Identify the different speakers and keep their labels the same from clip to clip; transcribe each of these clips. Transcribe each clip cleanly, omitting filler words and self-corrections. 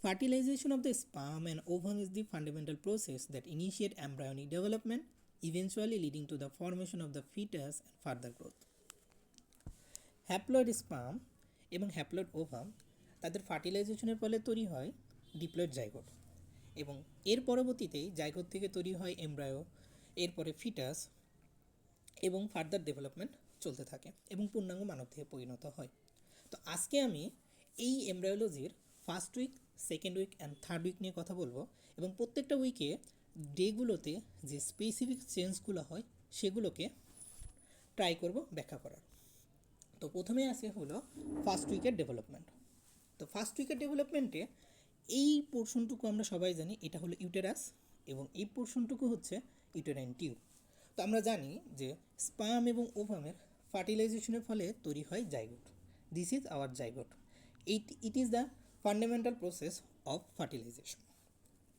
Speaker 1: Fertilization of the sperm and ovum is the fundamental process that initiates embryonic development, eventually leading to the formation of the fetus and further growth. Haploid sperm এবং haploid ovum তাদের ফার্টিলাইজেশনের ফলে তৈরি হয় diploid zygote, এবং এর পরবর্তীতেই zygote থেকে তৈরি হয় এমব্রায়ো, এরপরে ফিটাস, এবং ফার্দার ডেভেলপমেন্ট চলতে থাকে এবং পূর্ণাঙ্গ মানবদেহে পরিণত হয়। তো আজকে আমি এই এমব্রায়োলজির first week, second week and third week নিয়ে কথা বলবো, এবং প্রত্যেকটা উইকে ডেগুলোতে যে স্পেসিফিক চেঞ্জগুলো হয় সেগুলোকে ট্রাই করব ব্যাখ্যা করার। তো প্রথমে আসে হলো ফার্স্ট উইকের ডেভেলপমেন্ট। তো ফার্স্ট উইকের ডেভেলপমেন্টে এই পোর্শনটুকু আমরা সবাই জানি এটা হলো ইউটেরাস, এবং এই পোর্শনটুকু হচ্ছে ইউটেরাইন টিউব। তো আমরা জানি যে স্পার্ম এবং ওভামের ফার্টিলাইজেশনের ফলে তৈরি হয় zygote. This is our zygote. It is the fundamental process of fertilization.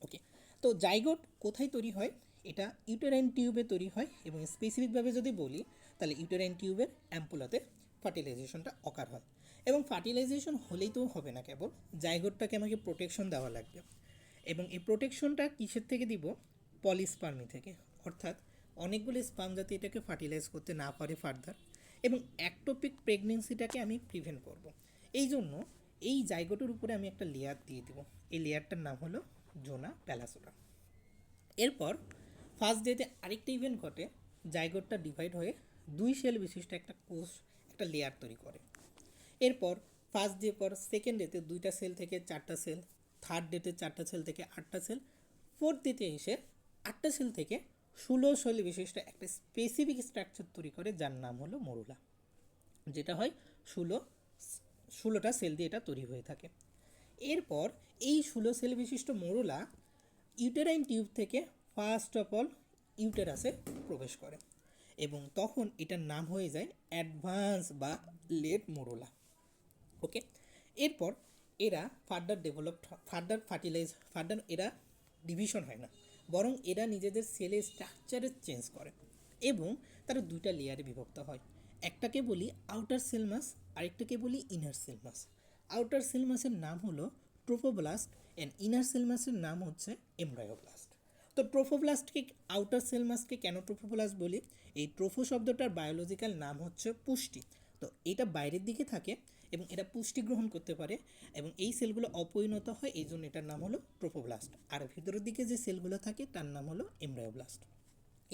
Speaker 1: Okay, তো জাইগোট কোথায় তৈরি হয়? এটা ইউটেরাইন টিউবে তৈরি হয়, এবং স্পেসিফিকভাবে যদি বলি তাহলে ইউটেরাইন টিউবের অ্যাম্পুলাতে ফার্টিলাইজেশনটা অকার হয়। এবং ফার্টিলাইজেশন হলেই তো হবে না, কেবল জাইগোটটাকে আমাকে প্রোটেকশন দেওয়া লাগবে, এবং এই প্রোটেকশনটা কিসের থেকে দিব? পলিস্পার্মি থেকে, অর্থাৎ অনেকগুলো স্পার্ম যাতে এটাকে ফার্টিলাইজ করতে না পারে ফার্দার, এবং অ্যাক্টোপিক প্রেগনেন্সিটাকে আমি প্রিভেন্ট করব। এই জন্য এই জাইগোটের উপরে আমি একটা লেয়ার দিয়ে দিব, এই লেয়ারটার নাম হলো জোনা প্যালাসোডা। এরপর ফার্স্ট ডেতে আরেকটা ইভেন্ট ঘটে, জাইগোটটা ডিভাইড হয়ে দুই সেল বিশিষ্ট একটা কোষ, একটা লেয়ার তৈরি করে। এরপর ফার্স্ট ডে পর সেকেন্ড ডেতে দুইটা সেল থেকে চারটা সেল, থার্ড ডেতে চারটা সেল থেকে আটটা সেল, ফোর্থ ডেতে এসে আটটা সেল থেকে 16 সেল বিশিষ্ট একটা স্পেসিফিক স্ট্রাকচার তৈরি করে, যার নাম হলো মরুলা, যেটা হয় 16টা সেল দিয়ে এটা তৈরি হয়ে থাকে। এরপর এই 16 সেল বিশিষ্ট মরুলা ইউটেরাইন টিউব থেকে ফার্স্ট অফ অল ইউটেরাসে প্রবেশ করে, এবং তখন এটার নাম হয়ে যায় অ্যাডভান্স বা লেট মরুলা। ওকে, এরপর এরা ফার্দার এরা ডিভিশন হয় না, বরং এরা নিজেদের সেলের স্ট্রাকচারে চেঞ্জ করে, এবং তারা দুইটা লেয়ারে বিভক্ত হয়। একটাকে বলি আউটার সেল মাস, আরেকটাকে বলি inner cell mass. Outer cell মাসের নাম হলো ট্রোফোব্লাস্ট, অ্যান্ড ইনার সেল মাসের নাম হচ্ছে এমব্রায়োব্লাস্ট। তো ট্রোফোব্লাস্টকে, আউটার সেল মাসকে কেন ট্রোফোব্লাস্ট বলি? এই ট্রোফো শব্দটার বায়োলজিক্যাল নাম হচ্ছে পুষ্টি। তো এটা বাইরের দিকে থাকে এবং এটা পুষ্টি গ্রহণ করতে পারে, এবং এই সেলগুলো অপরিণত হয়, এই জন্য এটার নাম হলো ট্রোফোব্লাস্ট। আর ভিতরের দিকে যে সেলগুলো থাকে তার নাম হলো এমব্রায়োব্লাস্ট।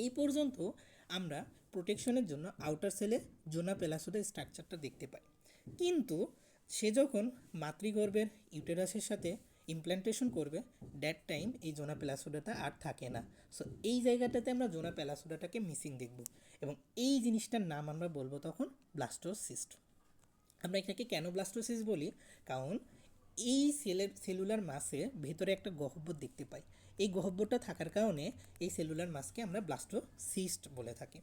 Speaker 1: এই পর্যন্ত আমরা প্রোটেকশনের জন্য আউটার সেলে জোনা প্যালাসোডা স্ট্রাকচারটা দেখতে পাই, কিন্তু সে যখন মাতৃগর্ভের ইউটেরাসের সাথে ইমপ্ল্যান্টেশন করবে, দ্যাট টাইম এই জোনা প্যালাসোডাটা আর থাকে না। সো এই জায়গাটাতে আমরা জোনা প্যালাসোডাটাকে মিসিং দেখব, এবং এই জিনিসটার নাম আমরা বলবো তখন ব্লাস্টোসিস্ট। আমরা এটাকে কেন ব্লাস্টোসিস্ট বলি? কারণ এই সেলুলার মাসে ভেতরে একটা গহ্বর দেখতে পাই, এই গহ্বরটা থাকার কারণে এই সেলুলার মাসকে আমরা ব্লাস্টোসিস্ট বলে থাকি,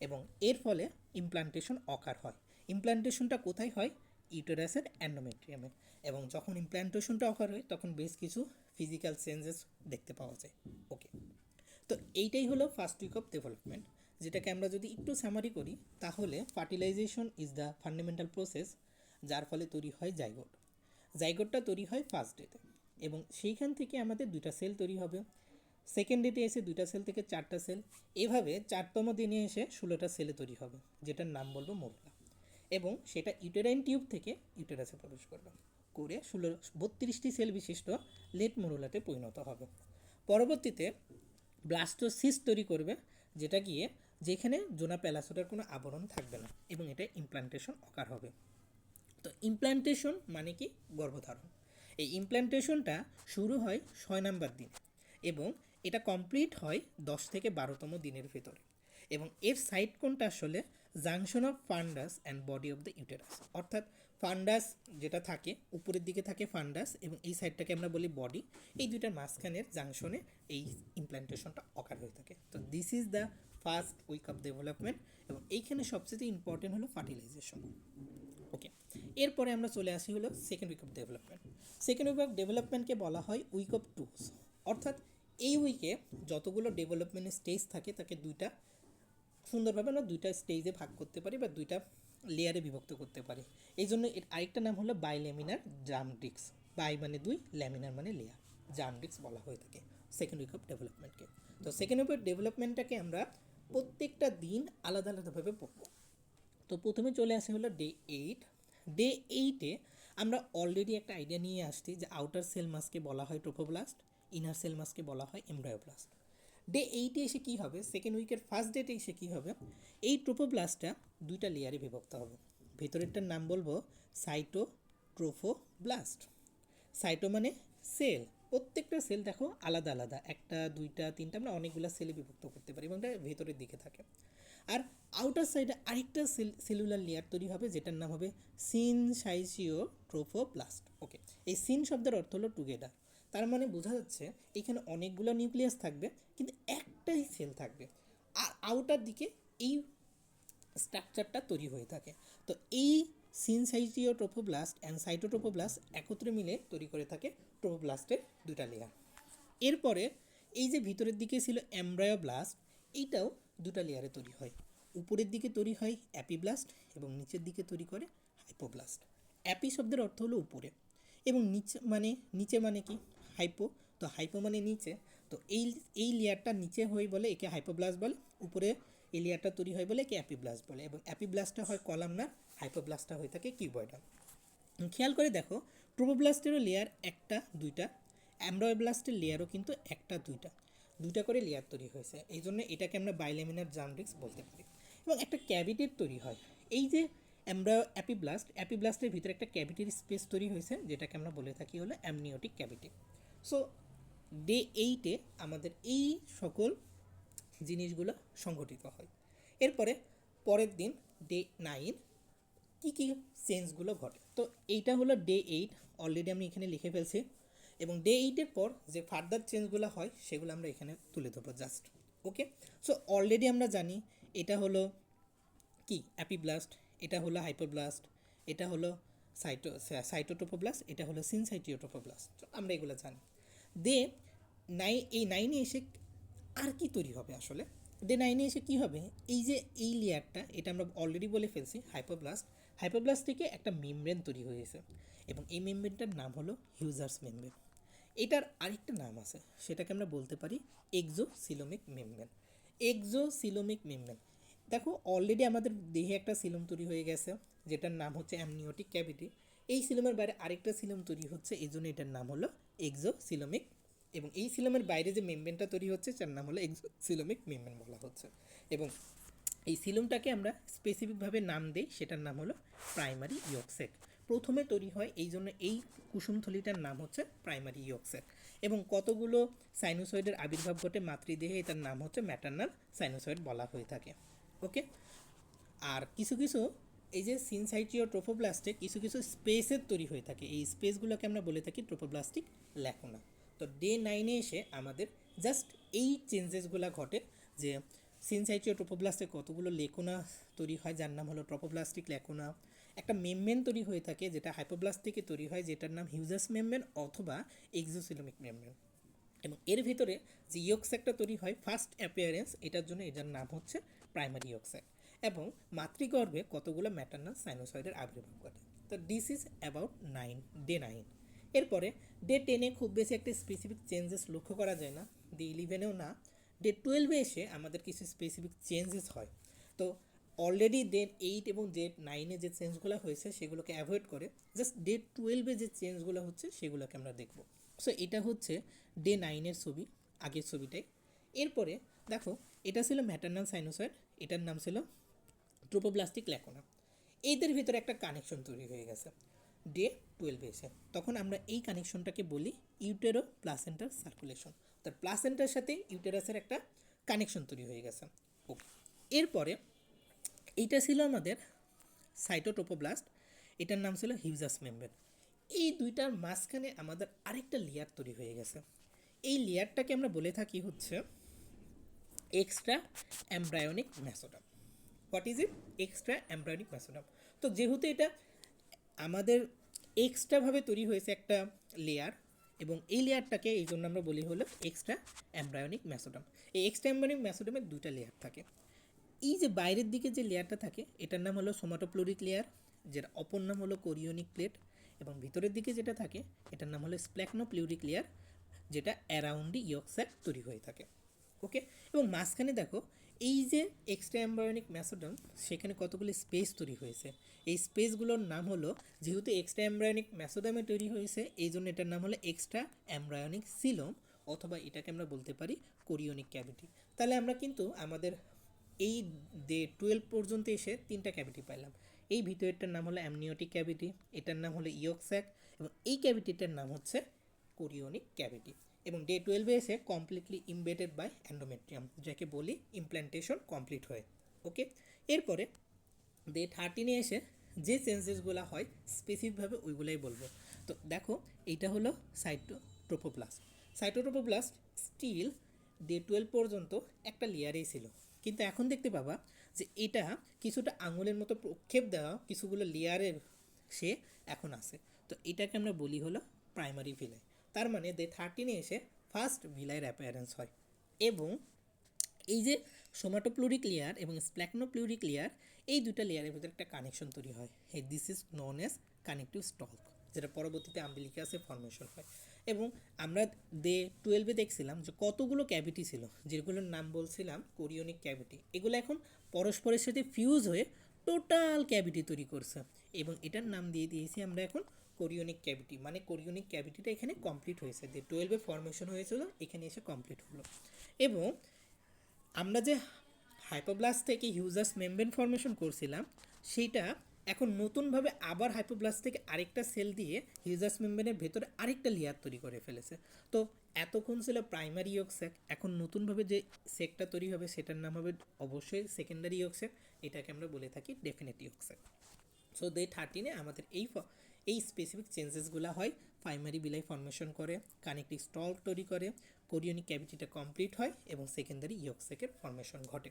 Speaker 1: এবং এর ফলে ইমপ্লান্টেশন অকার হয়। ইমপ্লান্টেশনটা কোথায় হয়? ইউটেরাসের অ্যান্ডোমেট্রিয়ামে, এবং যখন ইমপ্লান্টেশনটা অকার হয় তখন বেশ কিছু ফিজিক্যাল চেঞ্জেস দেখতে পাওয়া যায়। ওকে, তো এইটাই হলো ফার্স্ট উইক অফ ডেভেলপমেন্ট, যেটাকে আমরা যদি একটু সামারি করি তাহলে fertilisation is the fundamental process, যার ফলে তৈরি হয় জাইগোট। জাইগোটটা তৈরি হয় ফার্স্ট ডেতে, এবং সেইখান থেকে আমাদের দুইটা সেল তৈরি হবে। সেকেন্ড ডেতে এসে দুইটা সেল থেকে চারটা সেল, এভাবে 4তম দিনে এসে 16টা সেলে তৈরি হবে, যেটার নাম বলবো মরুলা, এবং সেটা ইউটেরাইন টিউব থেকে ইউটেরাসে প্রবেশ করবে, করে 32টি সেল বিশিষ্ট লেট মরুলাতে পরিণত হবে। পরবর্তীতে ব্লাস্টোসিস্ট তৈরি করবে, যেটা গিয়ে যেখানে জোনা প্যালাসোডার কোনো আবরণ থাকবে না, এবং এটা ইমপ্লান্টেশন অকার হবে। তো ইমপ্ল্যান্টেশন মানে কি? গর্ভধারণ। এই ইমপ্ল্যান্টেশনটা শুরু হয় 6 নম্বর দিনে, এবং এটা কমপ্লিট হয় 10 থেকে 12তম দিনের ভেতরে, এবং এর সাইড কোনটা? আসলে junction of ফান্ডাস and body of the uterus, অর্থাৎ ফান্ডাস যেটা থাকে উপরের দিকে থাকে ফান্ডাস, এবং এই সাইডটাকে আমরা বলি বডি। এই দুইটার মাঝখানের জাংশনে এই ইমপ্ল্যান্টেশনটা অকার হয়ে থাকে। তো this is the first week of development, এবং এইখানে সবচেয়ে ইম্পর্টেন্ট হলো ফার্টিলাইজেশন। ওকে, এরপরে আমরা চলে আসি হলো second week of development. Second week of ডেভেলপমেন্টকে বলা হয় উইক অফ টুস, অর্থাৎ এই উইকে যতগুলো ডেভেলপমেন্টের স্টেজ থাকে তাকে দুইটা সুন্দরভাবে আমরা দুইটা স্টেজে ভাগ করতে পারি, বা দুইটা লেয়ারে বিভক্ত করতে পারি। এই জন্য এর আরেকটা নাম হলো বাইলেমিনার জার্ম ডিস্ক। বাই মানে 2, ল্যামিনার মানে লেয়ার, জার্ম ডিস্ক বলা হয়ে থাকে সেকেন্ড উইক অফ ডেভেলপমেন্টকে। তো সেকেন্ড উইক অফ ডেভেলপমেন্টটাকে আমরা প্রত্যেকটা দিন আলাদা আলাদাভাবে পড়বো। তো প্রথমে চলে আসে হলো ডে 8। ডে 8-এ আমরা অলরেডি একটা আইডিয়া নিয়ে আসছি যে আউটার সেল মাসকে বলা হয় ট্রোফোব্লাস্ট, ইনার সেল মাসকে বলা হয় এমব্রায়োব্লাস্ট। ডে 8-এ এসে কী হবে, সেকেন্ড উইকের ফার্স্ট ডেটে এসে কী হবে, এই ট্রোফোব্লাস্টটা দুইটা লেয়ারে বিভক্ত হবে। ভেতরেরটার নাম বলবো সাইটোট্রোফোব্লাস্ট। সাইটো মানে সেল, প্রত্যেকটা সেল দেখো আলাদা আলাদা, একটা দুইটা তিনটা, আমরা অনেকগুলো সেলে বিভক্ত করতে পারি এবং এটা ভেতরের দিকে থাকে। আর আউটার সাইডে আরেকটা সেলুলার লেয়ার তৈরি হবে যেটার নাম হবে সিনসাইটিওট্রোফোপ্লাস্ট। ওকে, এই সিন শব্দের অর্থ হলো টুগেদার, তার মানে বোঝা যাচ্ছে এখানে অনেকগুলো নিউক্লিয়াস থাকবে কিন্তু একটাই সেল থাকবে, আর আউটার দিকে এই স্ট্রাকচারটা তৈরি হয়ে থাকে। তো এই সিনসাইটিওট্রোফোব্লাস্ট অ্যান্ড সাইটোট্রোফোব্লাস্ট একত্রে মিলে তৈরি করে থাকে ট্রোফোব্লাস্টের দুটা লেয়ার। এরপরে এই যে ভিতরের দিকে ছিল এমব্রায়োব্লাস্ট, এইটাও দুটা লেয়ারে তৈরি হয়। উপরের দিকে তৈরি হয় অ্যাপিব্লাস্ট এবং নিচের দিকে তৈরি করে হাইপোব্লাস্ট। অ্যাপি শব্দের অর্থ হলো উপরে এবং নিচে মানে কি, হাইপো, তো হাইপো মানে নিচে। তো এই লেয়ারটা নিচে হয়ে বলে একে হাইপোব্লাস্ট বলে, উপরে এই লেয়ারটা তৈরি হয় বলে একে অ্যাপিব্লাস্ট বলে, এবং অ্যাপিব্লাস্টটা হয় কলামনার, হাইপোব্লাস্টটা হয়ে থাকে কিউবয়েডাল। খেয়াল করে দেখো ট্রোফোব্লাস্টেরও লেয়ার একটা দুইটা, অ্যামব্রায়োব্লাস্টের লেয়ারও কিন্তু একটা দুইটা, দুইটা করে লেয়ার তৈরি হয়েছে, এই জন্য এটাকে আমরা বাইলেমিনার জার্ম ডিস্ক বলতে পারি। এবং একটা ক্যাভিটির তৈরি হয়, এই যে অ্যাপিব্লাস্টের ভিতরে একটা ক্যাভিটির স্পেস তৈরি হয়েছে যেটাকে আমরা বলে থাকি হলো অ্যামনিওটিক ক্যাভিটি। সো ডে 8-এ আমাদের এই সকল জিনিসগুলো সংঘটিত হয়। এরপরে পরের দিন ডে 9 কী কী চেঞ্জগুলো ঘটে। তো এইটা হলো ডে 8, অলরেডি আমি এখানে লিখে ফেলছি, এবং ডে 8-এর পর যে ফার্দার চেঞ্জগুলো হয় সেগুলো আমরা এখানে তুলে ধরবো জাস্ট। ওকে, সো অলরেডি আমরা জানি এটা হলো কি অ্যাপিব্লাস্ট, এটা হলো হাইপোব্লাস্ট, এটা হলো সাইটোট্রোফোব্লাস্ট, এটা হলো সিনসাইটিওট্রোফোব্লাস্ট, আমরা এগুলো জানি। দে এই 9-এ এসে আর কি তৈরি হবে আসলে, ডে 9-এ এসে কী হবে, এই যে এই লেয়ারটা এটা আমরা অলরেডি বলে ফেলছি হাইপোব্লাস্ট, হাইপোব্লাস্ট থেকে একটা মেমব্রেন তৈরি হয়েছে এবং এই মেমব্রেনটার নাম হলো হিউজার্স মেমব্রেন। এটার আরেকটা নাম আছে, সেটাকে আমরা বলতে পারি এক্সোসিলোমিক মেমব্রেন। এক্সোসিলোমিক মেমব্রেন, দেখো অলরেডি আমাদের দেহে একটা সিলোম তৈরি হয়ে গেছে যেটার নাম হচ্ছে অ্যামনিওটিক ক্যাভিটি, এই সিলোমের বাইরে আরেকটা সিলোম তৈরি হচ্ছে, এই জন্য এটার নাম হলো এক্সোসিলোমিক, এবং এই সিলোমের বাইরে যে মেমব্রেনটা তৈরি হচ্ছে যার নাম হলো এক্সোসিলোমিক মেমব্রেন বলা হচ্ছে। এবং এই সিলোমটাকে আমরা স্পেসিফিকভাবে নাম দিই, সেটার নাম হলো প্রাইমারি ইয়কস্যাক। প্রথমে তৈরি হয় এই জন্য এই কুসুমথলিটার নাম হচ্ছে প্রাইমারি ইয়কস্যাক, এবং কতগুলো সাইনোসয়েডের আবির্ভাব ঘটে মাতৃদেহে, এটার নাম হচ্ছে ম্যাটার্নাল সাইনোসয়েড বলা হয়ে থাকে। ওকে, আর কিছু কিছু এই যে সিনসাইটিওট্রোফোব্লাস্টে কিছু কিছু স্পেসের তৈরি হয়ে থাকে, এই স্পেসগুলোকে আমরা বলে থাকি ট্রোফোব্লাস্টিক ল্যাকুনা। তো ডে 9-এ এসে আমাদের জাস্ট এই চেঞ্জেসগুলো ঘটে যে সিনসাইটিওট্রোফোব্লাস্টে কতগুলো লেকুনা তৈরি হয় যার নাম হলো ট্রোফোব্লাস্টিক ল্যাকুনা, একটা মেমব্রেন তৈরি হয়ে থাকে যেটা হাইপোব্লাস্ট থেকে তৈরি হয় যেটার নাম হিউজাস মেমব্রেন অথবা এক্সোসিলোমিক মেমব্রেন, এবং এর ভিতরে যে ইয়কস্যাকটা তৈরি হয় ফার্স্ট অ্যাপিয়ারেন্স, এটার জন্য এটার নাম হচ্ছে প্রাইমারি ইয়কস্যাক, এবং মাতৃগর্ভে কতগুলো ম্যাটার্নাল সাইনোসয়েডের আবির্ভাব ঘটে। তো দিস ইজ অ্যাবাউট ডে 9। এরপরে ডে 10-এ খুব বেশি একটা স্পেসিফিক চেঞ্জেস লক্ষ্য করা যায় না, ডে 11-এও না। ডে 12-এ এসে আমাদের কিছু স্পেসিফিক চেঞ্জেস হয়। তো অলরেডি ডে 8 এবং ডে 9-এ যে চেঞ্জগুলো হয়েছে সেগুলোকে অ্যাভয়েড করে জাস্ট ডে 12-এ যে চেঞ্জগুলো হচ্ছে সেগুলোকে আমরা দেখব। সো এটা হচ্ছে ডে 9-এর ছবি, আগের ছবিটাই। এরপরে দেখো এটা ছিল ম্যাটার্নাল সাইনোসয়েড, এটার নাম ছিল ট্রোপোব্লাস্টিক ল্যাকুনা, এদের ভিতরে একটা কানেকশন তৈরি হয়ে গেছে ডে 12-এ এসে, তখন আমরা এই কানেকশনটাকে বলি ইউটেরো প্লাসেন্টার সার্কুলেশন, তার প্লাসেন্টার সাথে ইউটেরাসের একটা কানেকশন তৈরি হয়ে গেছে। ওকে, এরপরে এইটা ছিল আমাদের সাইটোট্রোপোব্লাস্ট, এটার নাম ছিল হিউজাস মেমব্রেন। এই দুইটার মাঝখানে আমাদের আরেকটা লেয়ার তৈরি হয়ে গেছে, এই লেয়ারটাকে আমরা বলে থাকি হচ্ছে extra embryonic mesoderm. What is it? Extra embryonic mesoderm. তো যেহেতু এটা আমাদের এক্সট্রাভাবে তৈরি হয়েছে একটা লেয়ার, এবং এই লেয়ারটাকে এই জন্য আমরা বলি হলো এক্সট্রা এমব্রায়োনিক ম্যাসোডাম। এই এক্সট্রা এমব্রায়োনিক ম্যাসোডামের দুইটা লেয়ার থাকে, এই যে বাইরের দিকে যে লেয়ারটা থাকে এটার নাম হলো সোমাটোপ্লোরিক লেয়ার, যেটা অপর নাম হলো কোরিওনিক প্লেট, এবং ভিতরের দিকে যেটা থাকে এটার নাম হলো স্প্ল্যাকনোপ্লিউরিক লেয়ার, যেটা অ্যারাউন্ড দি ইয়ক স্যাক তৈরি হয়ে থাকে। ওকে, এবং মাঝখানে দেখো এই যে এক্সট্রা এমব্রায়োনিক মেসোডার্ম, সেখানে কতগুলি স্পেস তৈরি হয়েছে। এই স্পেসগুলোর নাম হলো, যেহেতু এক্সট্রা এমব্রায়োনিক মেসোডার্মে তৈরি হয়েছে এই জন্য এটার নাম হলো এক্সট্রা এমব্রায়োনিক সিলোম, অথবা এটাকে আমরা বলতে পারি কোরিওনিক ক্যাভিটি। তাহলে আমরা কিন্তু আমাদের এই ডে 12 পর্যন্ত এসে তিনটা ক্যাভিটি পাইলাম। এই ভিতরেরটার নাম হলো অ্যামনিওটিক ক্যাভিটি, এটার নাম হলো ইয়ক স্যাক, এবং এই ক্যাভিটিটার নাম হচ্ছে কোরিওনিক ক্যাভিটি। এবং ডে 12-এ এসে কমপ্লিটলি ইমবেডেড বাই অ্যান্ডোমেট্রিয়াম, যাকে বলি ইমপ্ল্যান্টেশন কমপ্লিট হয়ে। ওকে, এরপরে ডে 13-এ এসে যে চেঞ্জেসগুলো হয় স্পেসিফিকভাবে ওইগুলোই বলবো। তো দেখো এইটা হলো সাইটোট্রোপোপ্লাস্ট। সাইটোট্রোপোপ্লাস্ট স্টিল ডে 12 পর্যন্ত একটা লেয়ারেই ছিল, কিন্তু এখন দেখতে পাবা যে এটা কিছুটা আঙুলের মতো প্রক্ষেপ দেওয়া কিছুগুলো লেয়ারের সে এখন আছে। তো এটাকে আমরা বলি হলো প্রাইমারি ভিলাই। তার মানে ডে 13-এ এসে ফার্স্ট ভিলাইয়ের অ্যাপিয়ারেন্স হয়। এবং এই যে সোমাটোপ্লুরিক লেয়ার এবং স্প্ল্যাকনোপ্লুরিক লেয়ার, এই দুটো লেয়ারের ভিতরে একটা কানেকশন তৈরি হয়। এই this is known age connective stock, যেটা পরবর্তীতে আম্বিলিকাসে ফর্মেশন হয়। এবং আমরা ডে 12-এ দেখছিলাম যে কতগুলো ক্যাভিটি ছিল, যেগুলোর নাম বলছিলাম কোরিওনিক ক্যাভিটি। এগুলো এখন পরস্পরের সাথে ফিউজ হয়ে টোটাল ক্যাভিটি তৈরি করছে, এবং এটার নাম দিয়ে দিয়েছি আমরা এখন কোরিওনিক ক্যাভিটি। মানে কোরিওনিক ক্যাভিটিটা এখানে কমপ্লিট হয়েছে, ডে 12-এ ফর্মেশন হয়েছিল, এখানে এসে কমপ্লিট হলো। এবং আমরা যে হাইপোব্লাস্ট থেকে হিউজাস মেমব্রেন ফর্মেশন করছিলাম, সেইটা এখন নতুনভাবে আবার হাইপোব্লাস্ট থেকে আরেকটা সেল দিয়ে হিউজাস মেমব্রেনের ভেতরে আরেকটা লেয়ার তৈরি করে ফেলেছে। তো এতক্ষণ ছিল প্রাইমারি ইয়ক স্যাক, এখন নতুনভাবে যে সেকটা তৈরি হবে সেটার নাম হবে অবশ্যই সেকেন্ডারি ইয়ক স্যাক, এটাকে আমরা বলে থাকি ডেফিনেট ইয়ক স্যাক। সো ডে 13-এ আমাদের এই স্পেসিফিক চেঞ্জেসগুলো হয়। প্রাইমারি বিলাই ফর্মেশন করে, কানেকটিভ স্টল তৈরি করে, কোরিওনিক ক্যাভিটিটা কমপ্লিট হয়, এবং সেকেন্ডারি ইয়ক স্যাকের ফর্মেশন ঘটে।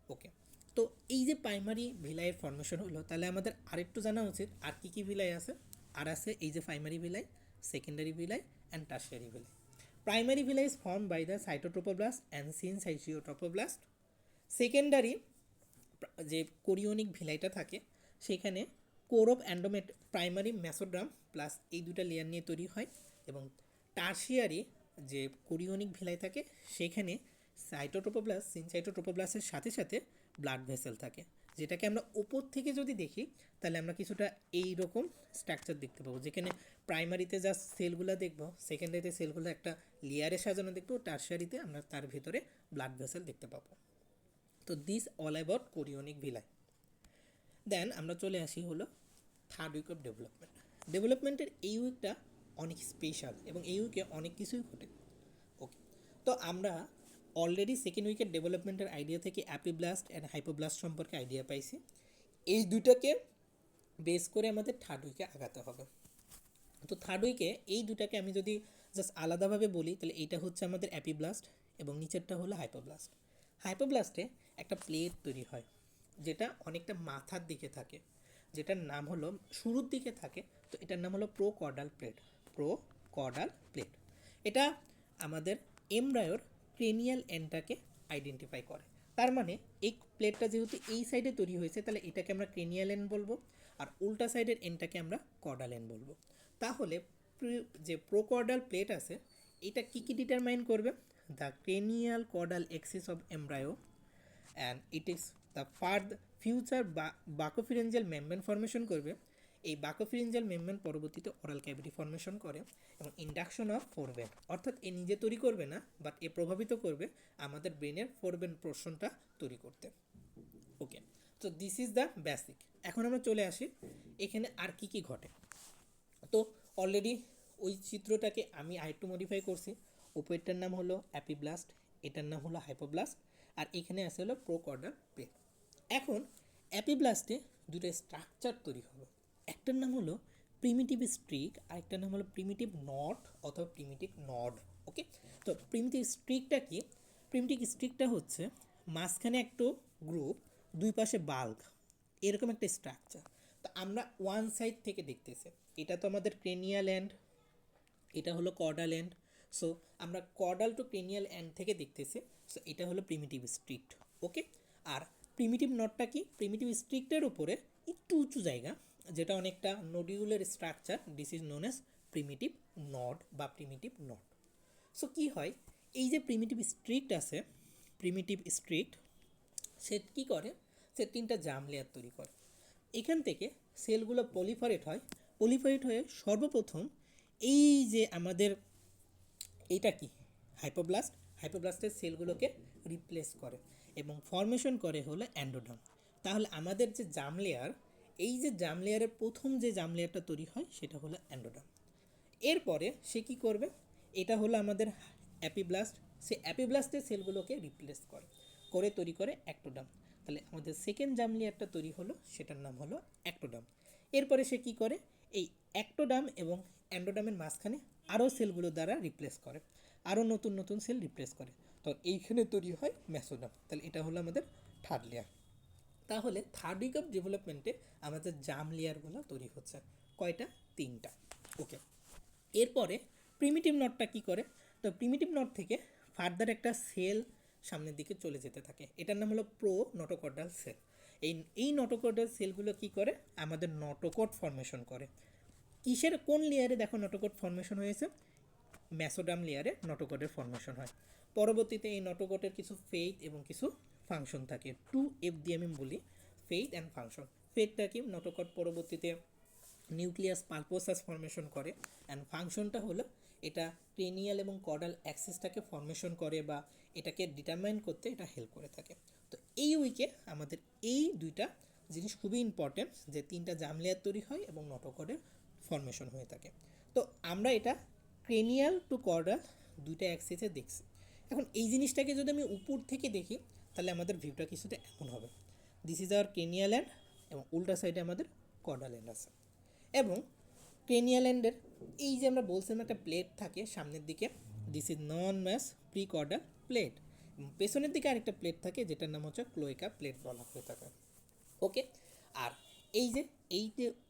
Speaker 1: ওকে, তো এই যে প্রাইমারি ভিলাইয়ের ফর্মেশন হলো, তাহলে আমাদের আরেকটু জানা উচিত আর কী কী ভিলাই আছে। আর আছে এই যে primary villi, secondary villi and tertiary villi. Primary villi is form by the cytotrophoblast and syncytiotrophoblast. Secondary যে কোরিওনিক ভিলাইটা থাকে সেখানে কোর অফ অ্যান্ডোমেট প্রাইমারি মেসোড্রাম প্লাস এই দুটো লেয়ার নিয়ে তৈরি হয়। এবং টার্সিয়ারি যে কোরিওনিক ভিলাই থাকে সেখানে সাইটোট্রোপোপ্লাস্ট সিনসাইটোট্রোপোপ্লাস্টের সাথে সাথে ব্লাড ভেসেল থাকে, যেটাকে আমরা উপর থেকে যদি দেখি তাহলে আমরা কিছুটা এই রকম স্ট্রাকচার দেখতে পাবো, যেখানে প্রাইমারিতে যা সেলগুলো দেখবো, সেকেন্ডারিতে সেলগুলো একটা লেয়ারে সাজানো দেখবো, টার্সিয়ারিতে আমরা তার ভিতরে ব্লাড ভেসেল দেখতে পাবো। তো this all about chorionic villi. Then আমরা চলে আসি হলো থার্ড উইক অফ ডেভেলপমেন্ট। ডেভেলপমেন্টের এই উইকটা অনেক স্পেশাল এবং এই উইকে অনেক কিছুই ঘটে। ওকে, তো আমরা অলরেডি সেকেন্ড উইকের ডেভেলপমেন্টের আইডিয়া থেকে অ্যাপিব্লাস্ট অ্যান্ড হাইপোব্লাস্ট সম্পর্কে আইডিয়া পাইছি। এই দুটাকে বেস করে আমাদের থার্ড উইকে আগাতে হবে। তো থার্ড উইকে এই দুটাকে আমি যদি জাস্ট আলাদাভাবে বলি তাহলে এইটা হচ্ছে আমাদের অ্যাপিব্লাস্ট এবং নিচেরটা হলো হাইপোব্লাস্ট। হাইপোব্লাস্টে একটা প্লেট তৈরি হয় যেটা অনেকটা মাথার দিকে থাকে, যেটার নাম হলো শুরুর দিকে থাকে, তো এটার নাম হলো প্রোকর্ডাল প্লেট। প্রোকর্ডাল প্লেট এটা আমাদের এমব্রায়োর ক্রেনিয়াল এন্ডটাকে আইডেন্টিফাই করে। তার মানে এই প্লেটটা যেহেতু এই সাইডে তৈরি হয়েছে তাহলে এটাকে আমরা ক্রেনিয়াল এন্ড বলবো, আর উল্টা সাইডের এন্ডটাকে আমরা কর্ডাল এন্ড বলবো। তাহলে যে প্রোকর্ডাল প্লেট আছে এটা কী কী ডিটারমাইন করবে? The cranial caudal axis of embryo, and it is the future buccopharyngeal membrane formation করবে। এই বাকোফিরেঞ্জিয়াল মেমব্রেন পরবর্তীতে ওরাল ক্যাভিটি ফর্মেশন করে এবং ইন্ডাকশন অফ ফোরবেন, অর্থাৎ এ নিজে তৈরি করবে না বাট এ প্রভাবিত করবে আমাদের ব্রেনের ফোরবেন পোর্শনটা তৈরি করতে। ওকে, তো দিস ইজ দ্য বেসিক। এখন আমরা চলে আসি এখানে আর কি কি ঘটে। তো অলরেডি ওই চিত্রটাকে আমি আরেকটু মডিফাই করছি। উপরেরটার নাম হলো অ্যাপিব্লাস্ট, এটার নাম হলো হাইপোব্লাস্ট, আর এখানে আছে হলো প্রোকর্ডাল প্লেট। এখন অ্যাপিব্লাস্টে দুটো স্ট্রাকচার তৈরি হবে, একটার নাম হলো প্রিমিটিভ স্ট্রিক আর একটার নাম হলো প্রিমিটিভ নট অথবা প্রিমিটিভ নড। ওকে, তো প্রিমিটিভ স্ট্রিকটা কি? প্রিমিটিভ স্ট্রিকটা হচ্ছে মাঝখানে একটু গ্রুপ, দুই পাশে বাল্ক, এরকম একটা স্ট্রাকচার। তো আমরা ওয়ান সাইড থেকে দেখতেছি, এটা তো আমাদের ক্রেনিয়াল এন্ড, এটা হলো কর্ডাল এন্ড। সো আমরা কর্ডাল টু ক্রেনিয়াল এন্ড থেকে দেখতেছি, সো এটা হলো প্রিমিটিভ স্ট্রিক্ট। ওকে, আর প্রিমিটিভ নটটা কি? প্রিমিটিভ স্ট্রিক্টের উপরে একটু উঁচু জায়গা যেটা অনেকটা নোডিউলের structure, this is known as primitive node বা প্রিমিটিভ নড। সো কী হয়, এই যে প্রিমিটিভ স্ট্রিক্ট আছে, প্রিমিটিভ স্ট্রিক্ট, সে কী করে, সে তিনটা জাম লেয়ার তৈরি করে। এখান থেকে সেলগুলো পলিফারেট হয়, পলিফারেট হয়ে সর্বপ্রথম এই যে আমাদের এইটা কি হাইপোব্লাস্ট, হাইপোব্লাস্টের সেলগুলোকে রিপ্লেস করে এবং ফর্মেশন করে হলো অ্যান্ডোডার্ম। তাহলে আমাদের যে জাম লেয়ার, এই যে জাম লেয়ারের প্রথম যে জাম লেয়ারটা তৈরি হয় সেটা হলো অ্যান্ডোডার্ম। এরপরে সে কী করবে, এটা হলো আমাদের অ্যাপিব্লাস্ট, সে অ্যাপিব্লাস্টের সেলগুলোকে রিপ্লেস করে তৈরি করে অ্যাক্টোডার্ম। তাহলে আমাদের সেকেন্ড জাম লেয়ারটা তৈরি হলো, সেটার নাম হলো অ্যাক্টোডার্ম। এরপরে সে কী করে, এই অ্যাক্টোডার্ম এবং অ্যান্ডোডার্মের মাঝখানে আরও সেলগুলো দ্বারা রিপ্লেস করে, আরও নতুন নতুন সেল রিপ্লেস করে, তো এইখানে তৈরি হয় মেসোডার্ম। তাহলে এটা হলো আমাদের থার্ড লেয়ার। তাহলে থার্ড উইক অফ ডেভেলপমেন্টে আমাদের জাম লেয়ারগুলো তৈরি হচ্ছে কয়টা, তিনটা। ওকে, এরপরে প্রিমিটিভ নটটা কী করে, তো প্রিমিটিভ নট থেকে ফার্দার একটা সেল সামনের দিকে চলে যেতে থাকে, এটার নাম হলো প্রো নটোকর্ডাল সেল। এই নটোকর্ডাল সেলগুলো কী করে, আমাদের নটোকট ফর্মেশন করে। কিসের কোন লেয়ারে দেখো নটোকট ফর্মেশন হয়েছে, মেসোডাম লেয়ারে নটোকটের ফর্মেশন হয়। পরবর্তীতে এই নটোকটের কিছু ফেইথ এবং কিছু ফাংশন থাকে, 2F দিয়ে আমি বলি, ফেইথ অ্যান্ড ফাংশন। ফেইথটা কি, নটোকট পরবর্তীতে নিউক্লিয়াস পালপোসাস ফর্মেশন করে, অ্যান্ড ফাংশনটা হলো এটা ক্রেনিয়াল এবং কর্ডাল অ্যাক্সিসটাকে ফর্মেশন করে বা এটাকে ডিটারমাইন করতে এটা হেল্প করে থাকে। তো এই উইকে আমাদের এই দুইটা জিনিস খুবই ইম্পর্টেন্ট, যে তিনটা জাম লেয়ার তৈরি হয় এবং নটোকটের ফর্মেশন হয়ে থাকে। তো আমরা এটা ক্রেনিয়াল টু কর্ডাল দুইটা অ্যাক্সিসে দেখছি। এখন এই জিনিসটাকে যদি আমি উপর থেকে দেখি, তাহলে আমাদের ভিউটা কিছুটা এমন হবে, this is our cranial end, এবং উল্টা সাইডে আমাদের কর্ডাল এন্ড আছে। এবং ক্রেনিয়াল এন্ডের এই যে আমরা বলছিলাম একটা প্লেট থাকে সামনের দিকে, this is non mass prechordal plate, এবং পেছনের দিকে আরেকটা প্লেট থাকে যেটার নাম হচ্ছে ক্লোয়েকা প্লেট বলা হয়ে থাকে। ওকে, আর এই যে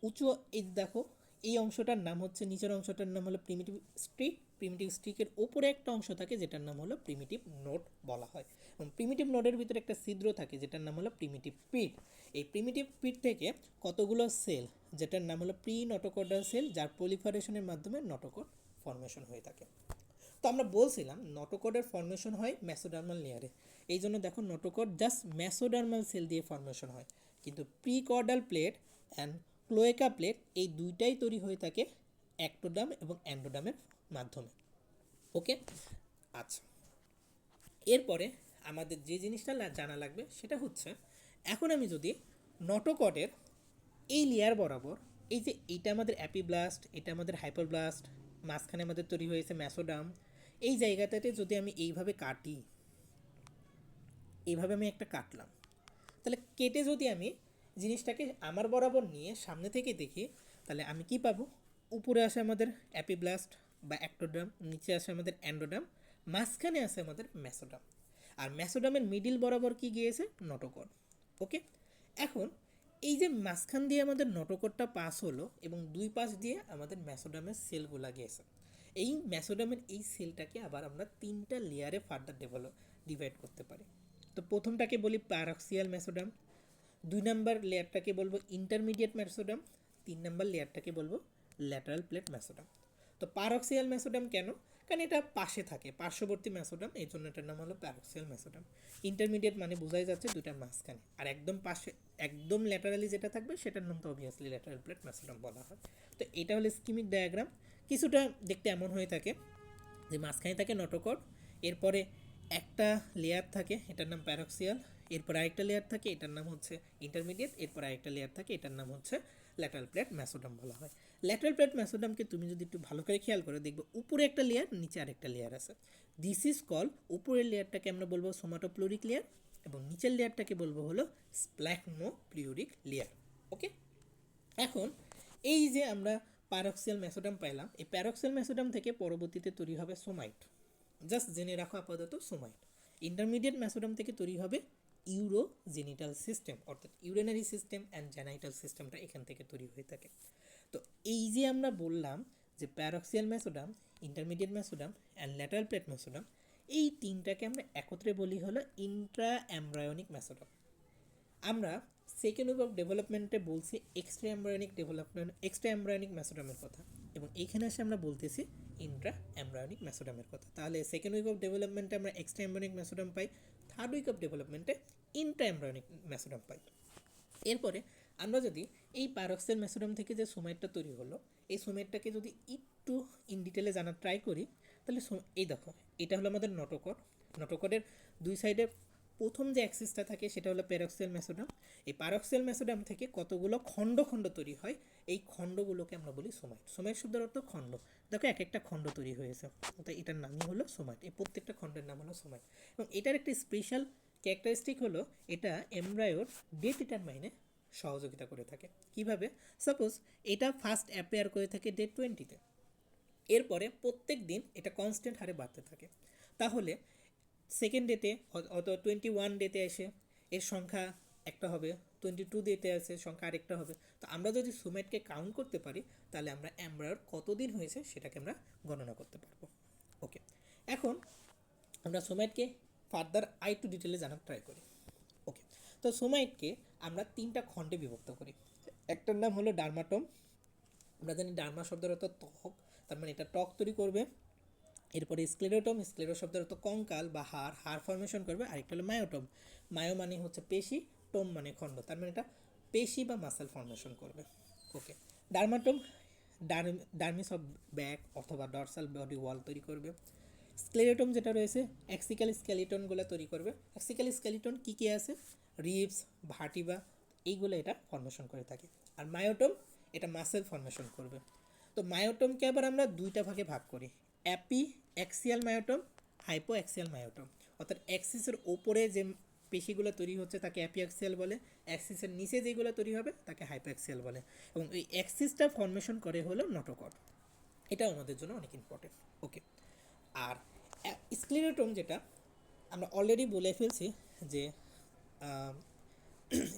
Speaker 1: উঁচু, এই দেখো এই অংশটার নাম হচ্ছে, নিচের অংশটার নাম হলো প্রিমিটিভ স্ট্রিক। প্রিমিটিভ স্ট্রিকের ওপরে একটা অংশ থাকে যেটার নাম হলো প্রিমিটিভ নোড বলা হয়, এবং প্রিমিটিভ নোডের ভিতরে একটা ছিদ্র থাকে যেটার নাম হলো প্রিমিটিভ পিট। এই প্রিমিটিভ পিট থেকে কতগুলো সেল, যেটার নাম হলো প্রি নটোকর্ডাল সেল, যার পলিফারেশনের মাধ্যমে নটোকট ফর্মেশন হয়ে থাকে। তো আমরা বলছিলাম নটোকটের ফর্মেশন হয় মেসোডার্মাল লেয়ারে, এই জন্য দেখো নটোকট জাস্ট মেসোডার্মাল সেল দিয়ে ফর্মেশন হয়, কিন্তু প্রিকর্ডাল প্লেট অ্যান্ড ক্লোয়েকা প্লেট এই দুইটাই তৈরি হয়ে থাকে অ্যাক্টোডাম এবং অ্যান্ডোডামের মাধ্যমে। ওকে, আচ্ছা, এরপরে আমাদের যে জিনিসটা জানা লাগবে সেটা হচ্ছে, এখন আমি যদি নটোকটের এই লেয়ার বরাবর, এই যে এইটা আমাদের অ্যাপিব্লাস্ট, এটা আমাদের হাইপারব্লাস্ট, মাঝখানে আমাদের তৈরি হয়েছে মেসোডাম, এই জায়গাটাতে যদি আমি এইভাবে কাটি, এইভাবে আমি একটা কাটলাম, তাহলে কেটে যদি আমি জিনিসটাকে আমার বরাবর নিয়ে সামনে থেকে দেখি, তাহলে আমি কি পাবো, উপরে আসে আমাদের অ্যাপিব্লাস্ট বা অ্যাক্টোডাম, নিচে আসে আমাদের অ্যান্ডোডাম, মাঝখানে আসে আমাদের মেসোডাম, আর মেসোডামের মিডিল বরাবর কি গিয়েছে, নটোকট। ওকে, এখন এই যে মাঝখান দিয়ে আমাদের নটোকটটা পাস হলো এবং দুই পাশ দিয়ে আমাদের মেসোডামের সেলগুলা গিয়েছে, এই মেসোডামের এই সেলটাকে আবার আমরা তিনটা লেয়ারে ফার্দার ডিভাইড করতে পারি। তো প্রথমটাকে বলি প্যারাক্সিয়াল মেসোডাম, দুই নাম্বার লেয়ারটাকে বলবো ইন্টারমিডিয়েট মেসোডাম, তিন নাম্বার লেয়ারটাকে বলবো ল্যাটারাল প্লেট মেসোডাম। তো প্যারাক্সিয়াল মেসোডাম কেন, কারণ এটা পাশে থাকে, পার্শ্ববর্তী মেসোডাম, এই জন্য এটার নাম হলো প্যারাক্সিয়াল মেসোডাম। ইন্টারমিডিয়েট মানে বোঝাই যাচ্ছে দুইটার মাঝখানে, আর একদম পাশে একদম ল্যাটারালি যেটা থাকবে সেটার নাম তো অবভিয়াসলি ল্যাটারাল প্লেট মেসোডাম বলা হয়। তো এটা হলো স্কিমিক ডায়াগ্রাম, কিছুটা দেখতে এমন হয়ে থাকে যে মাঝখানে থাকে নটোকট, এরপরে একটা লেয়ার থাকে এটার নাম প্যারাক্সিয়াল, এরপর আরেকটা লেয়ার থাকে এটার নাম হচ্ছে ইন্টারমিডিয়েট, এরপর আরেকটা লেয়ার থাকে এটার নাম হচ্ছে ল্যাটারাল প্লেট মেসোডাম বলা হয়। ল্যাটারাল প্লেট মেসোডামকে তুমি যদি একটু ভালো করে খেয়াল করে দেখবে, উপরে একটা লেয়ার, নিচে আরেকটা লেয়ার আছে, দিস ইজ কল, উপরের লেয়ারটাকে আমরা বলবো সোমাটোপ্লুরিক লেয়ার এবং নিচের লেয়ারটাকে বলবো হলো স্প্ল্যাকনোপ্লিউরিক লেয়ার। ওকে, এখন এই যে আমরা প্যারাক্সিয়াল মেসোডাম পাইলাম, এই প্যারাক্সিয়াল মেসোডাম থেকে পরবর্তীতে তৈরি হবে সোমাইট, জাস্ট জেনে রাখো আপাতত সোমাইট। ইন্টারমিডিয়েট মেসোডাম থেকে তৈরি হবে ইউরোজেনিটাল সিস্টেম, অর্থাৎ ইউরিনারি সিস্টেম অ্যান্ড জেনাইটাল সিস্টেমটা এখান থেকে তৈরি হয়ে থাকে। তো এই যে আমরা বললাম যে paraxial mesoderm, intermediate mesoderm and lateral plate mesoderm, এই তিনটাকে আমরা একত্রে বলি হলো ইন্ট্রা এমব্রায়োনিক মেসোডাম। আমরা সেকেন্ড ওয়েভ অফ ডেভেলপমেন্টে বলছি extra embryonic development, extra embryonic মেসোডামের কথা, এবং এইখানে এসে আমরা বলতেছি ইন্ট্রা এমব্রায়োনিক মেসোডামের কথা। তাহলে সেকেন্ড উইক অফ ডেভেলপমেন্টে আমরা এক্সট্রা এমব্রায়োনিক মেসোডাম পাই, থার্ড উইক অফ ডেভেলপমেন্টে ইন্ট্রা এমব্রায়োনিক মেসোডাম পাই। এরপরে আমরা যদি এই প্যারক্সেল মেসোডাম থেকে যে সোমাইটটা তৈরি হলো, এই সোমাইটটাকে যদি একটু ইন ডিটেলে জানার ট্রাই করি, তাহলে এই দেখো, এটা হলো আমাদের নটোকর। নটোকরের দুই সাইডে প্রথম যে অ্যাক্সিসটা থাকে সেটা হলো প্যারক্সেল মেসোডাম। এই প্যারক্সেল মেসোডাম থেকে কতগুলো খণ্ড খণ্ড তৈরি হয়, এই খণ্ডগুলোকে আমরা বলি সোমাইট। সোমাইট শব্দের অর্থ খণ্ড। দেখো এক একটা খণ্ড তৈরি হয়েছে, তো এটার নামই হলো সোমাইট। এই প্রত্যেকটা খণ্ডের নাম হলো সোমাইট। এবং এটার একটা স্পেশাল ক্যারেক্টারিস্টিক হলো এটা এমব্রায়োর ডে ডিটারমাইনে সহযোগিতা করে থাকে। কিভাবে? সাপোজ এটা ফার্স্ট অ্যাপেয়ার করে থাকে ডে 20-তে, এরপরে প্রত্যেক দিন এটা কনস্ট্যান্ট হারে বাড়তে থাকে। তাহলে সেকেন্ড ডেতে অথবা 21 ডেতে এসে এর সংখ্যা একটা হবে, 22 ডেতে আসে সংখ্যা আরেকটা হবে। তো আমরা যদি সোমাইটকে কাউন্ট করতে পারি, তাহলে আমরা এমব্রায়োর কতদিন হয়েছে সেটাকে আমরা গণনা করতে পারবো। ওকে, এখন আমরা সোমাইটকে ফার্দার আরেকটু ডিটেলে জানার ট্রাই করি। ওকে, তো সোমাইটকে আমরা তিনটা খণ্ডে বিভক্ত করি। একটার নাম হলো ডার্মাটম। আমরা জানি ডার্মা শব্দের অর্থ ত্বক, তার মানে এটা ত্বক তৈরি করবে। এরপরে স্ক্লেরোটম, স্ক্লেরো শব্দের অর্থ কঙ্কাল বা হাড়, হাড় ফর্মেশন করবে। আরেকটা হলো মায়োটম। মায়ো মানে হচ্ছে পেশি, টোম মানে খণ্ড, তার মানে এটা পেশি বা মাসেল ফর্মেশন করবে। ওকে, ডার্মাটম ডার্মিস অফ ব্যাক অথবা ডরসাল বডি ওয়াল তৈরি করবে। স্ক্লেরোটম যেটা রয়েছে অ্যাক্সিক্যাল স্কেলিটনগুলো তৈরি করবে। অ্যাক্সিক্যাল স্কেলিটন কী কী আছে? রিবস, ভার্টিবা, এইগুলো এটা ফর্মেশন করে থাকে। আর মায়োটম এটা মাসেল ফর্মেশন করবে। তো মায়োটমকে আবার আমরা দুইটা ভাগে ভাগ করি, Appy axial myotome, hypo axial myotome. অর্থাৎ অ্যাক্সিসের ওপরে যে পেশিগুলো তৈরি হচ্ছে তাকে অ্যাপি অ্যাক্সিয়াল বলে, অ্যাক্সিসের নিচে যেগুলো তৈরি হবে তাকে হাইপো অ্যাক্সিয়াল বলে। এবং এই অ্যাক্সিসটা ফর্মেশন করে হলো নটোকট। এটাও আমাদের জন্য অনেক ইম্পর্টেন্ট। ওকে, আর স্ক্লেরোটম যেটা আমরা অলরেডি বলে ফেলছি যে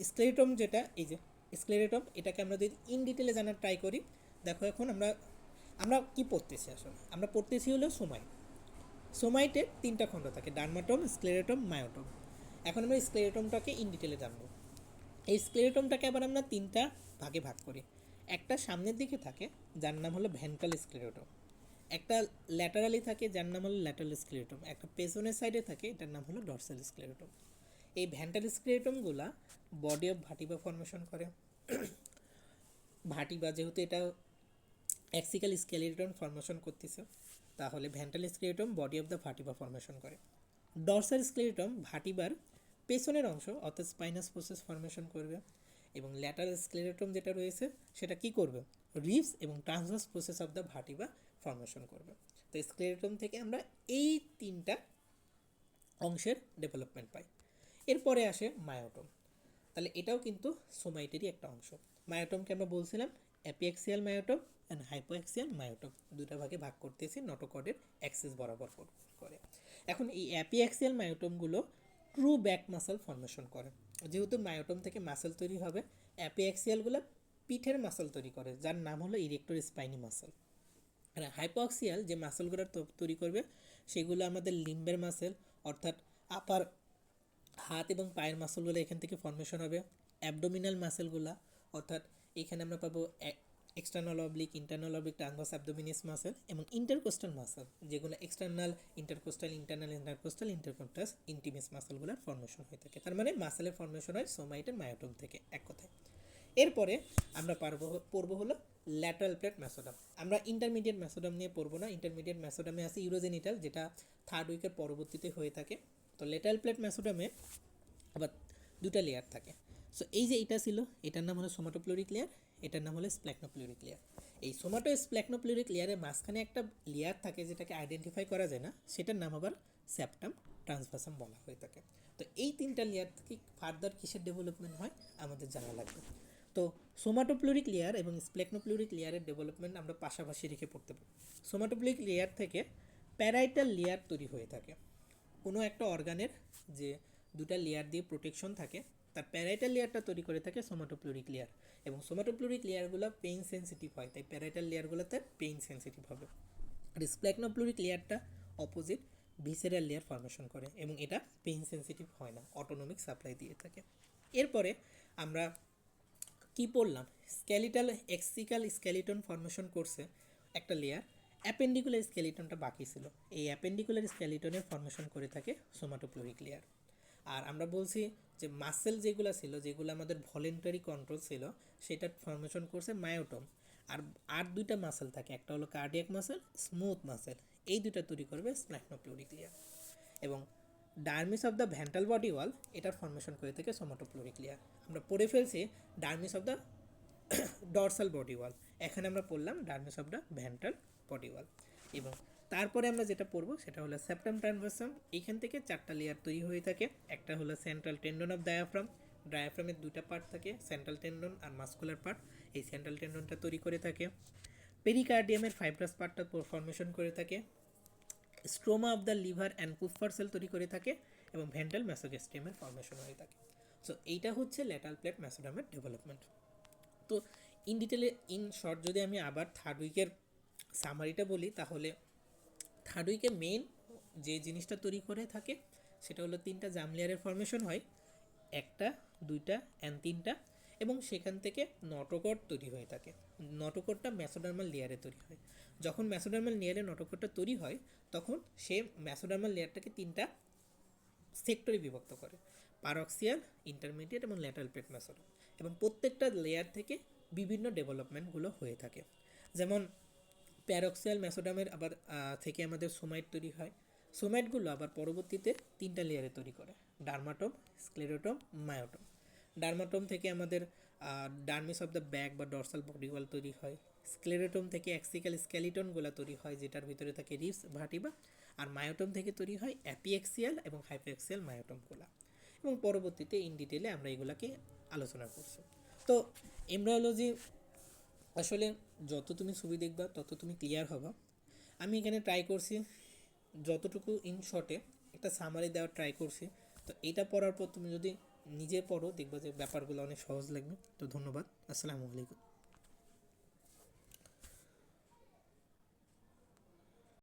Speaker 1: স্ক্লেরোটম যেটা, এই যে স্ক্লেরোটম, এটাকে আমরা যদি ইন ডিটেলে জানার ট্রাই করি, দেখো এখন আমরা আমরা কি পড়তেছি, আসলে আমরা পড়তেছি হলো সোমাইট। সোমাইটের তিনটা খণ্ড থাকে, ডার্মাটম, স্ক্লেরোটম, মায়োটম। এখন আমরা স্ক্লেরোটমটাকে ইন ডিটেলে জানবো। এই স্ক্লেরোটমটাকে আবার আমরা তিনটা ভাগে ভাগ করি। একটা সামনের দিকে থাকে যার নাম হলো ভেন্ট্রাল স্ক্লেরোটম, একটা ল্যাটারালি থাকে যার নাম হলো ল্যাটারাল স্ক্লেরোটম, একটা পেছনের সাইডে থাকে এটার নাম হলো ডরসাল স্ক্লেরোটম। এই ভেন্ট্রাল স্ক্লেরোটমগুলা বডি অফ ভার্টিবা ফর্মেশন করে। ভার্টিবা যেহেতু এটা অ্যাক্সিক্যাল স্কেলিটন ফর্মেশন করতেছে, তাহলে ventral skeleton body of the vertebra formation করে। ডরসাল স্কেলিটন ভার্টিবার পেছনের অংশ অর্থাৎ স্পাইনাস প্রসেস ফর্মেশন করবে। এবং ল্যাটারাল স্কেলিটন যেটা রয়েছে সেটা কি করবে? রিবস এবং transverse process of the vertebra formation করবে। তো স্কেলিটন থেকে আমরা এই তিনটা অংশের ডেভেলপমেন্ট পাই। এরপরে আসে মায়োটম। তাহলে এটাও কিন্তু সোমাইটেরই একটা অংশ। মায়োটমকে আমরা বলছিলাম অ্যাপিঅ্যাক্সিয়াল মায়োটম অ্যান্ড হাইপোঅ্যাক্সিয়াল মায়োটম, দুটা ভাগে ভাগ করতেছি নটোকর্ডের অ্যাক্সিস বরাবর করে। এখন এই অ্যাপিঅ্যাক্সিয়াল মায়োটমগুলো ট্রু ব্যাক মাসল ফর্মেশন করে। যেহেতু মায়োটম থেকে মাসল তৈরি হবে, অ্যাপিঅ্যাক্সিয়ালগুলো পিঠের মাসল তৈরি করে যার নাম হলো ইরেক্টর স্পাইনি মাসল। আর হাইপোঅ্যাক্সিয়াল যে মাসলগুলো তৈরি করবে সেগুলো আমাদের লিম্বের মাসেল, অর্থাৎ আপার হাত এবং পায়ের মাসলগুলো এখান থেকে ফর্মেশন হবে। অ্যাবডোমিনাল মাসেলগুলো, অর্থাৎ এখানে আমরা পাবো external oblique, internal oblique, transverse abdominis muscle এবং ইন্টারকোস্টাল মাসেল, যেগুলো external, intercostal, internal, intercostal, intercostalis, intimus মাসলগুলোর ফর্মেশন হয়ে থাকে। তার মানে মাসেলের ফর্মেশন হয় সোমাইটের মায়োটম থেকে, এক কথায়। এরপরে আমরা পড়বো হলো ল্যাটারাল প্লেট মেসোডাম। আমরা ইন্টারমিডিয়েট মেসোডাম নিয়ে পড়বো না, ইন্টারমিডিয়েট মেসোডামে আছে ইউরোজেনিটাল, যেটা থার্ড উইকের পরবর্তীতে হয়ে থাকে। তো ল্যাটারাল প্লেট মেসোডামে আবার দুটা লেয়ার থাকে। সো এই যে এটা ছিল, এটার নাম হলো সোমাটোপ্লুরিক লেয়ার, এটার নাম হলো স্প্ল্যাকনোপ্লুরিক লেয়ার। এই সোমাটো স্প্ল্যাকনোপ্লুরিক লেয়ারের মাঝখানে একটা লেয়ার থাকে যেটাকে আইডেন্টিফাই করা যায় না, সেটার নাম আবার সেপ্টাম ট্রান্সভার্সাম বলা হয়ে থাকে। তো এই তিনটা লেয়ার থেকে ফার্দার কিসের ডেভেলপমেন্ট হয় আমাদের জানা লাগবে। তো সোমাটোপ্লুরিক লেয়ার এবং স্প্ল্যাকনোপ্লুরিক লেয়ারের ডেভেলপমেন্ট আমরা পাশাপাশি রেখে পড়তে পারি। সোমাটোপ্লুরিক লেয়ার থেকে প্যারাইটাল লেয়ার তৈরি হয়ে থাকে। কোনো একটা অর্গানের যে দুটা লেয়ার দিয়ে প্রোটেকশন থাকে, তার প্যারাইটাল লেয়ারটা তৈরি করে থাকে সোমাটোপ্লুরিক লেয়ার। এবং সোমাটোপ্লুরিক লেয়ারগুলো পেইন সেন্সিটিভ হয়, তাই প্যারাইটাল লেয়ারগুলোতে পেইন সেন্সিটিভ হবে। আর স্প্ল্যাকনোপ্লুরিক লেয়ারটা অপোজিট ভিসেরাল লেয়ার ফর্মেশন করে এবং এটা পেইন সেন্সিটিভ হয় না, অটোনমিক সাপ্লাই দিয়ে থাকে। এরপরে আমরা কি পড়লাম, স্কেলিটাল এক্সিক্যাল স্কেলিটন ফর্মেশন করছে একটা লেয়ার, অ্যাপেন্ডিকুলার স্কেলিটনটা বাকি ছিল। এই অ্যাপেন্ডিকুলার স্কেলিটনের ফর্মেশন করে থাকে সোমাটোপ্লোরিক লেয়ার। আর আমরা বলছি যে মাসেল যেগুলো ছিল, যেগুলো আমাদের ভলেন্টারি কন্ট্রোল ছিল, সেটা ফর্মেশন করছে মায়োটম। আর আর দুইটা মাসেল থাকে, একটা হলো কার্ডিয়াক মাসেল, স্মুথ মাসেল, এই দুইটা তৈরি করবে স্প্লাইনোপ্লোরিক লেয়ার। এবং dermis of the ventral body ওয়াল, এটার ফর্মেশন করে থাকে সোমাটোপ্লোরিক লেয়ার। আমরা পড়ে ফেলছি dermis of the dorsal body ওয়াল, এখানে আমরা পড়লাম dermis of the ventral body ওয়াল। এবং তারপরে আমরা যেটা পড়বো সেটা হলো সেপ্টাম ট্রানভার্সাম। এইখান থেকে চারটা লেয়ার তৈরি হয়ে থাকে। একটা হলো সেন্ট্রাল টেন্ডন অফ ডায়াফ্রাম, ডায়াফ্রামের দুইটা পার্ট থাকে, সেন্ট্রাল টেন্ডন আর মাস্কুলার পার্ট। এই সেন্ট্রাল টেন্ডনটা তৈরি করে থাকে। পেরিকার্ডিয়ামের ফাইব্রাস পার্টটা ফর্মেশন করে থাকে। Stroma of the liver and কুফার সেল তৈরি করে থাকে, এবং ভেন্ট্রাল মেসোগ্যাস্ট্রিয়ামের ফর্মেশন হয়ে থাকে। সো এইটা হচ্ছে ল্যাটারাল প্লেট মেসোডার্মের ডেভেলপমেন্ট। তো ইন ডিটেলে, ইন শর্ট যদি আমি আবার থার্ড উইকের সামারিটা বলি, তাহলে থার্ড উইকে মেন যে জিনিসটা তৈরি করে থাকে সেটা হলো তিনটা জার্ম লেয়ারের ফর্মেশন হয়, একটা, দুইটা অ্যান্ড তিনটা, এবং সেখান থেকে নটোকট তৈরি হয়ে থাকে। নটোকটটা মেসোডার্মাল লেয়ারে তৈরি হয়। যখন মেসোডার্মাল লেয়ারে নটোকটটা তৈরি হয়, তখন সে মেসোডার্মাল লেয়ারটাকে তিনটা সেক্টরে বিভক্ত করে, পারক্সিয়াল, ইন্টারমিডিয়েট এবং ল্যাটারাল প্লেট মেসোডার্ম। এবং প্রত্যেকটা লেয়ার থেকে বিভিন্ন ডেভেলপমেন্টগুলো হয়ে থাকে। যেমন প্যারক্সিয়াল মেসোডার্মের আবার থেকে আমাদের সোমাইট তৈরি হয়। সোমাইটগুলো আবার পরবর্তীতে তিনটা লেয়ারে তৈরি করে, ডার্মাটোম, স্ক্লেরোটোম, মায়োটোম। ডার্মাটোম থেকে আমাদের ডার্মিস অফ দ্য ব্যাক বা ডরসাল বডি ওয়াল তৈরি হয়। স্ক্লেরোটোম থেকে অ্যাক্সিক্যাল স্কেলিটনগুলো তৈরি হয়, যেটার ভিতরে থাকে রিবস, ভার্টিবা। আর মায়োটোম থেকে তৈরি হয় অ্যাপিএক্সিয়াল এবং হাইপোএক্সিয়াল মায়োটোমগুলো। এবং পরবর্তীতে ইন ডিটেলে আমরা এগুলাকে আলোচনা করছি। তো এমব্রায়োলজি আসলে যত তুমি ছবি দেখবা তত তুমি ক্লিয়ার হবা। আমি এখানে ট্রাই করছি যতটুকু ইন শর্টে একটা সামারি দেওয়ার ট্রাই করছি। তো এটা পড়ার পর তুমি যদি নিজে পড়ো, দেখবা যে ব্যাপারগুলো অনেক সহজ লাগবে। তো ধন্যবাদ, আসসালামু আলাইকুম।